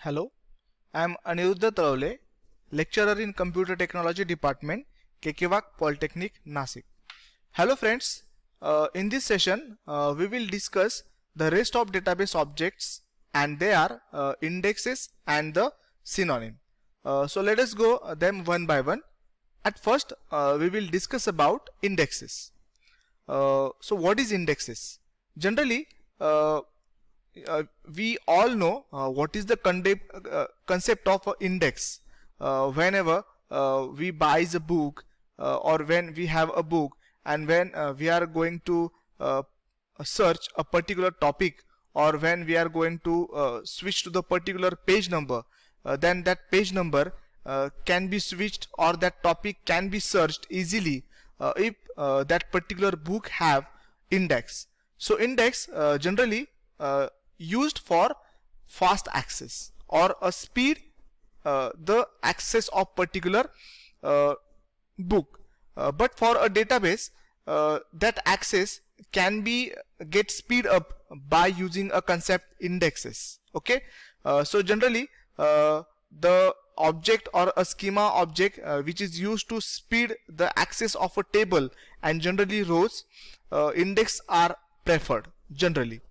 Hello, I am Aniruddha Taravale, lecturer in Computer Technology Department, Kekevac Polytechnic, Nasik. Hello friends, in this session we will discuss the rest of database objects and their indexes and the synonym. So let us go them one by one. At first we will discuss about indexes. So what is indexes? Generally we all know what is the concept of index. Whenever we buys a book or when we have a book, and when we are going to search a particular topic, or when we are going to switch to the particular page number, then that page number can be switched, or that topic can be searched easily if that particular book have index. So index generally used for fast access or a speed the access of particular book, but for a database that access can be get speed up by using a concept indexes. Okay, so generally the object or a schema object which is used to speed the access of a table and generally rows, index are preferred generally.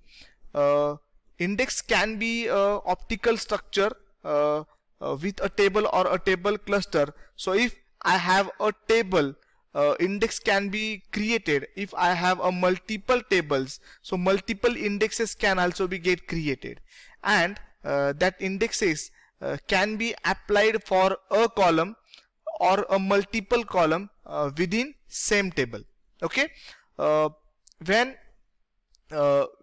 Index can be optical structure with a table or a table cluster. So if I have a table, index can be created. If I have a multiple tables, so multiple indexes can also be get created, and that indexes can be applied for a column or a multiple column within same table. Okay, when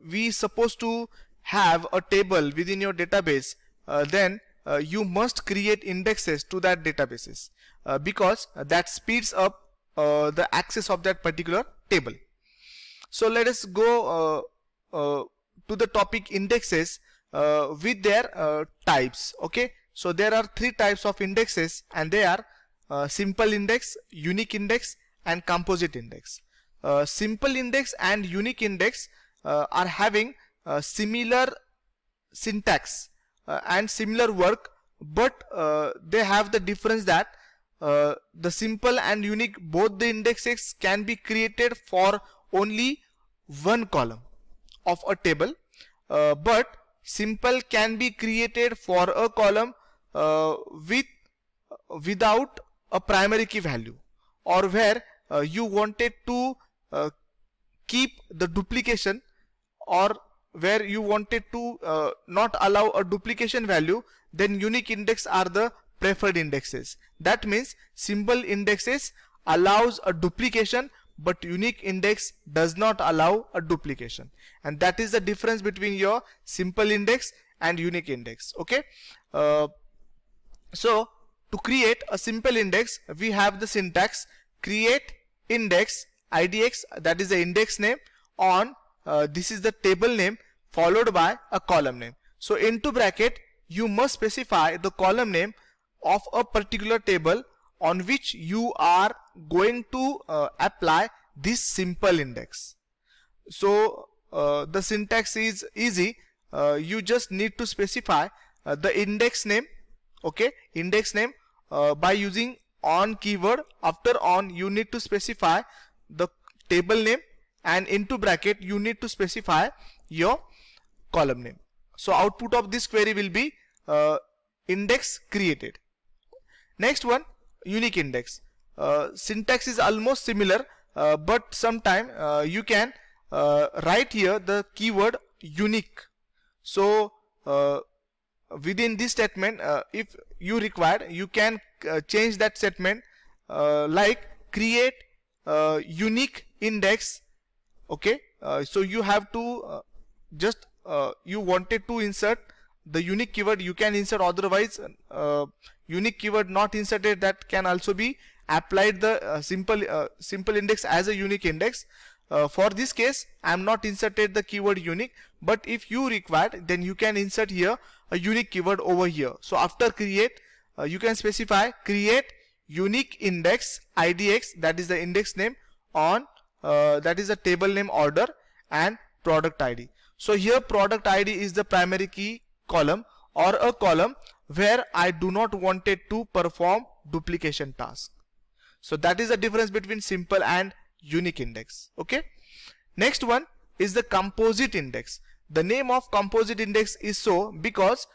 we supposed to have a table within your database, then you must create indexes to that databases because that speeds up the access of that particular table. So let us go to the topic indexes with their types. Okay, so there are three types of indexes, and they are simple index, unique index, and composite index. Simple index and unique index are having similar syntax and similar work, but they have the difference that the simple and unique, both the indexes can be created for only one column of a table, but simple can be created for a column without a primary key value, or where you wanted to keep the duplication, or where you wanted to not allow a duplication value, then unique index are the preferred indexes. That means simple indexes allows a duplication, but unique index does not allow a duplication, and that is the difference between your simple index and unique index. Okay, so to create a simple index, we have the syntax create index idx, that is the index name, on this is the table name followed by a column name. So into bracket you must specify the column name of a particular table on which you are going to apply this simple index. So the syntax is easy. You just need to specify the index name. Okay, index name by using on keyword. After on, you need to specify the table name, and into bracket you need to specify your column name. So output of this query will be index created. Next one, unique index. Syntax is almost similar, but sometime you can write here the keyword unique. So within this statement, if you require, you can change that statement like create unique index. Okay, so you have to just you wanted to insert the unique keyword, you can insert. Otherwise unique keyword not inserted, that can also be applied the simple index as a unique index. For this case I am not inserted the keyword unique, but if you required, then you can insert here a unique keyword over here. So after create you can specify create unique index idx, that is the index name, on that is the table name order, and product ID. So here product ID is the primary key column or a column where I do not want it to perform duplication task. So that is the difference between simple and unique index. Okay. Next one is the composite index. The name of composite index is so because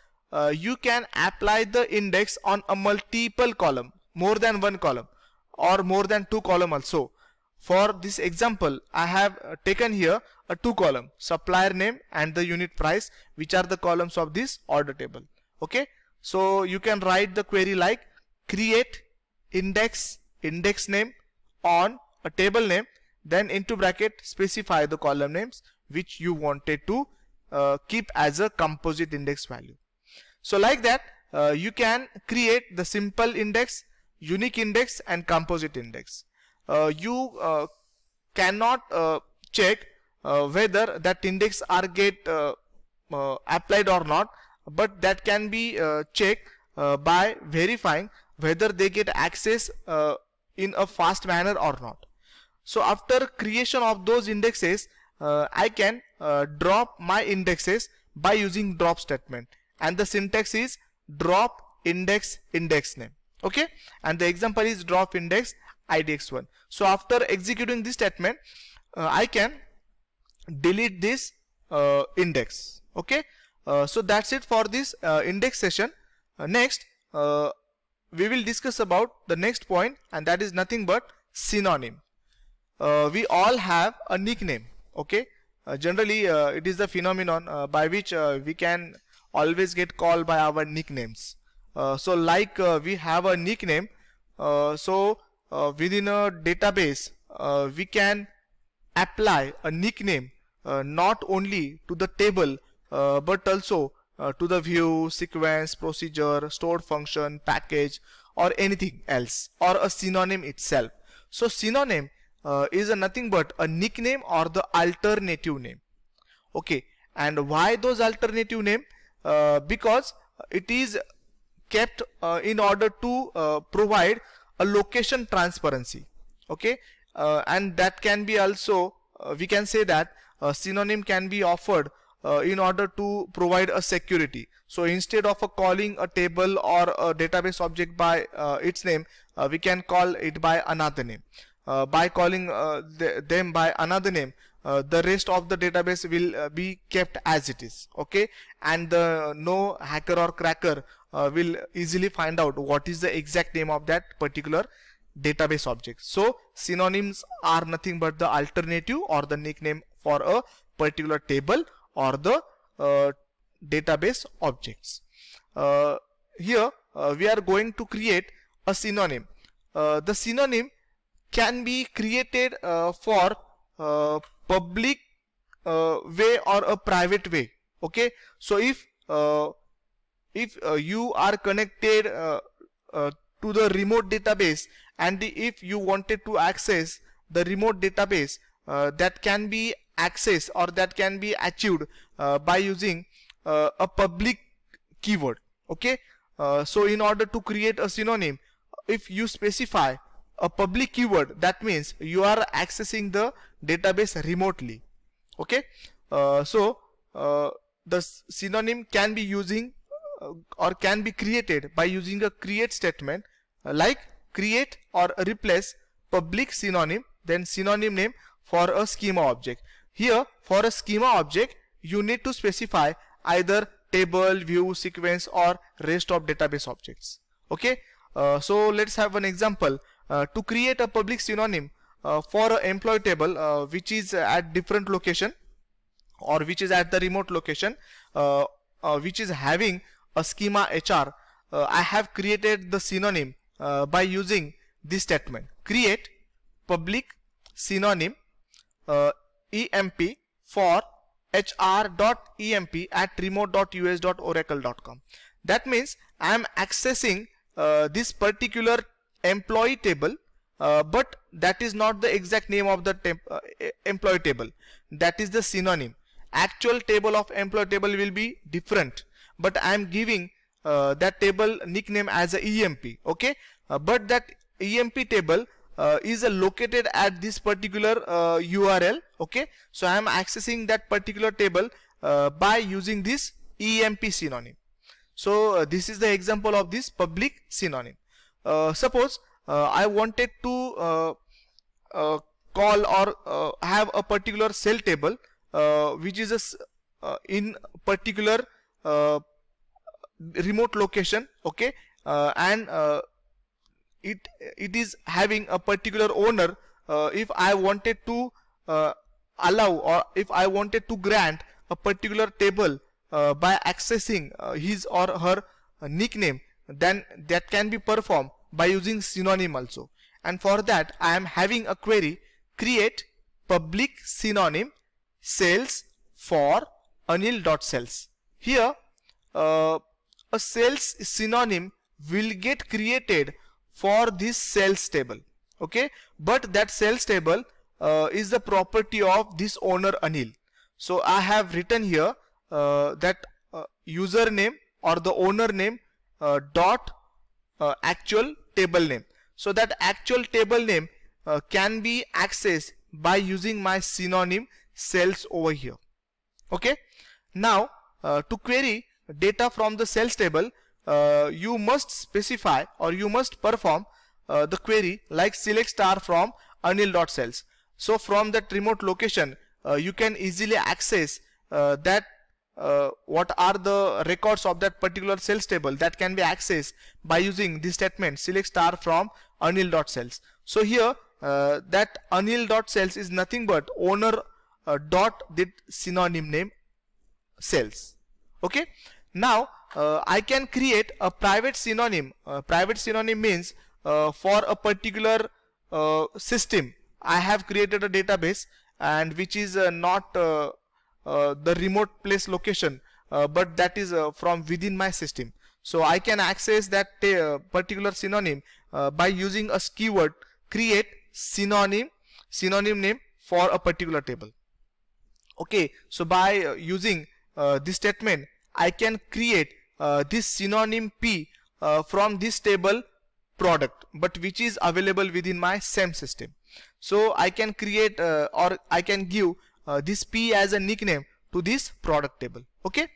you can apply the index on a multiple column, more than one column or more than two column also. For this example, I have taken here a two column, supplier name and the unit price, which are the columns of this order table. Okay. So you can write the query like create index name on a table name, then into bracket specify the column names which you wanted to keep as a composite index value. So like that you can create the simple index, unique index and composite index. You cannot check whether that index are get applied or not, but that can be checked by verifying whether they get access in a fast manner or not. So after creation of those indexes, I can drop my indexes by using drop statement, and the syntax is drop index name. Okay, and the example is drop index idx1. So after executing this statement, I can delete this index. Okay, so that's it for this index session. Next we will discuss about the next point, and that is nothing but synonym. We all have a nickname. Okay, generally it is the phenomenon by which we can always get called by our nicknames. So like we have a nickname, so within a database we can apply a nickname not only to the table but also to the view, sequence, procedure, stored function, package or anything else, or a synonym itself. So synonym is nothing but a nickname or the alternative name. Okay, and why those alternative name? Because it is kept in order to provide a location transparency. Okay, and that can be also we can say that a synonym can be offered in order to provide a security. So instead of calling a table or a database object by its name, we can call it by another name. By calling them by another name, the rest of the database will be kept as it is. Okay, and no hacker or cracker will easily find out what is the exact name of that particular database object. So synonyms are nothing but the alternative or the nickname for a particular table or the database objects. Here we are going to create a synonym. The synonym can be created for public way or a private way. Okay, so if you are connected to the remote database, and if you wanted to access the remote database, that can be accessed or that can be achieved by using a public keyword. Okay, so in order to create a synonym, if you specify a public keyword, that means you are accessing the database remotely. Okay, so the synonym can be using or can be created by using a create statement, like create or replace public synonym, then synonym name for a schema object. Here for a schema object you need to specify either table, view, sequence or rest of database objects. Okay, so let's have an example. To create a public synonym for an employee table which is at different location or which is at the remote location, which is having a schema HR, I have created the synonym by using this statement: create public synonym emp for hr.emp at remote.us.oracle.com. That means I am accessing this particular employee table, but that is not the exact name of the employee table. That is the synonym. Actual table of employee table will be different, but I am giving that table nickname as a EMP. Okay, but that EMP table is located at this particular URL. Okay, so I am accessing that particular table by using this EMP synonym. So this is the example of this public synonym. Suppose I wanted to call or have a particular cell table which is in particular remote location, okay, and it is having a particular owner. If I wanted to allow, or if I wanted to grant a particular table by accessing his or her nickname, then that can be performed by using synonym also. And for that I am having a query: create public synonym sales for Anil.cells. Here a sales synonym will get created for this sales table, okay, but that sales table is the property of this owner Anil. So I have written here that username or the owner name dot actual table name. So that actual table name can be accessed by using my synonym sales over here, okay. Now to query data from the sales table, you must specify or you must perform the query like select star from Anil.cells. So from that remote location you can easily access that what are the records of that particular sales table that can be accessed by using this statement select star from Anil.cells. So here that Anil.cells is nothing but owner dot the synonym name sales, okay. Now I can create a private synonym. Private synonym means for a particular system I have created a database, and which is not the remote place location, but that is from within my system. So I can access that particular synonym by using a keyword create synonym name for a particular table, okay. So by using this statement I can create this synonym P from this table product, but which is available within my same system. So I can create or I can give this P as a nickname to this product table, okay.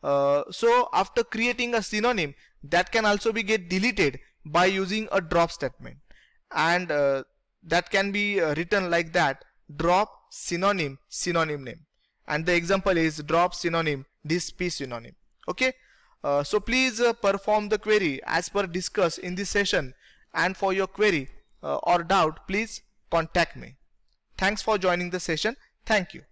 So after creating a synonym, that can also be get deleted by using a drop statement, and that can be written like that: drop synonym name, and the example is drop synonym this P synonym, okay. So please perform the query as per discussed in this session, and for your query or doubt please contact me. Thanks for joining the session. Thank you.